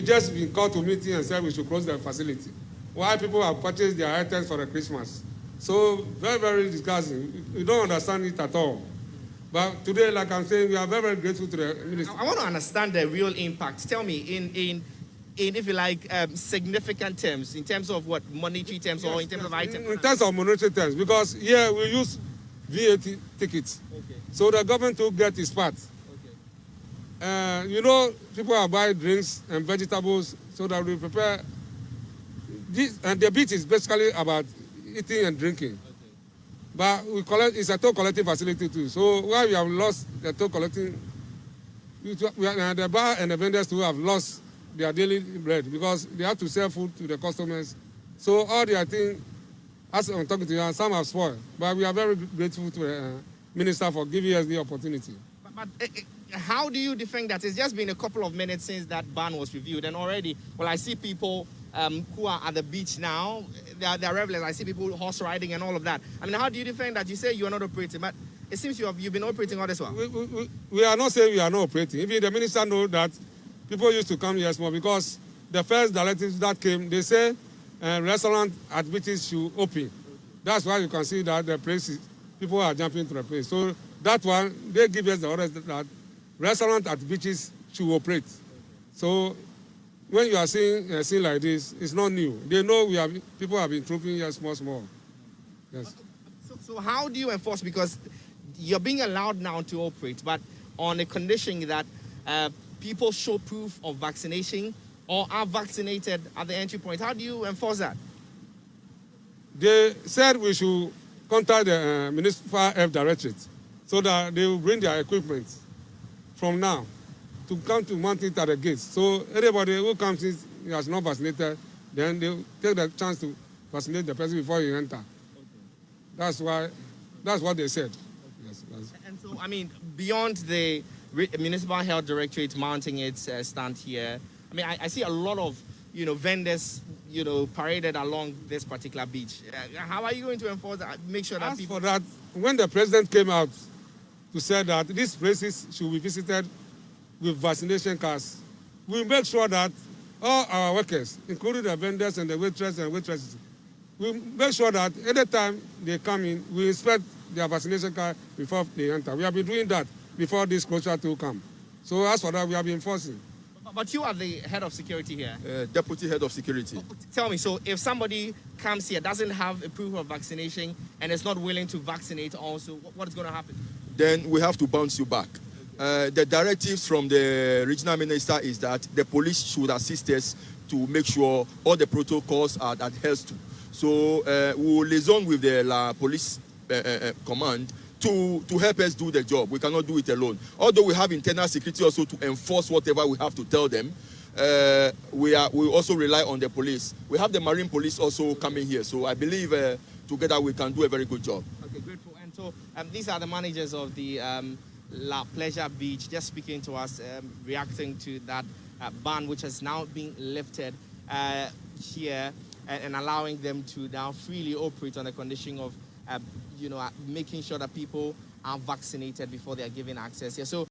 we just been called to meeting and said we should close the facility. Why people have purchased their items for the Christmas. So very, very disgusting. We don't understand it at all. But today, like I'm saying, we are very, very grateful to the minister. I want to understand the real impact. Tell me, in if you like, significant terms, in terms of what, monetary terms, yes, or in terms of items? In terms of monetary terms, because here we use VAT tickets. Okay. So the government will get its part. Okay. You know, people are buying drinks and vegetables so that we prepare. This, and the bit is basically about eating and drinking. Okay. But we collect, it's a toll collecting facility too. So while we have lost the toll collecting, the bar and the vendors too have lost their daily bread because they have to sell food to the customers. So all their things, as I'm talking to you, some have spoiled. But we are very grateful to the minister for giving us the opportunity. But how do you defend that? It's just been a couple of minutes since that ban was reviewed, and already, well, I see people who are at the beach now, they're revelers. I see people horse riding and all of that. I mean, how do you defend that? You say you are not operating, but it seems you've been operating all this while. We are not saying we are not operating. Even the minister knows that people used to come here small because the first directives that came, they say restaurant at beaches should open. That's why you can see that the places, people are jumping to the place. So that one, they give us the orders that restaurant at beaches should operate. So when you are seeing a scene like this, it's not new. They know people have been trooping here small. Yes. So how do you enforce? Because you're being allowed now to operate, but on a condition that people show proof of vaccination or are vaccinated at the entry point. How do you enforce that? They said we should contact the Municipal Health Directorate so that they will bring their equipment from now to come to mount it at the gates. So anybody who comes in has not vaccinated, then they will take the chance to vaccinate the person before you enter. Okay. That's what they said. Okay. Yes, and so, I mean, beyond the Municipal Health Directorate mounting its stand here, I mean, I see a lot of, vendors, paraded along this particular beach. How are you going to enforce that? Make sure that people... For that, when the president came out to say that these places should be visited with vaccination cards, we make sure that all our workers, including the vendors and the waitresses, we make sure that anytime they come in, we inspect their vaccination card before they enter. We have been doing that before this closure to come. So as for that, we have been enforcing. But you are the head of security here. Deputy head of security. Tell me, so if somebody comes here, doesn't have a proof of vaccination, and is not willing to vaccinate also, what is going to happen? Then we have to bounce you back. The directives from the regional minister is that the police should assist us to make sure all the protocols are adhered to. So we will liaison with the police command to help us do the job. We cannot do it alone. Although we have internal security also to enforce whatever we have to tell them, we also rely on the police. We have the Marine Police also coming here. So I believe together we can do a very good job. Okay, grateful. And so these are the managers of the La Pleasure Beach, just speaking to us, reacting to that ban which has now been lifted here and allowing them to now freely operate on the condition of making sure that people are vaccinated before they are given access here. So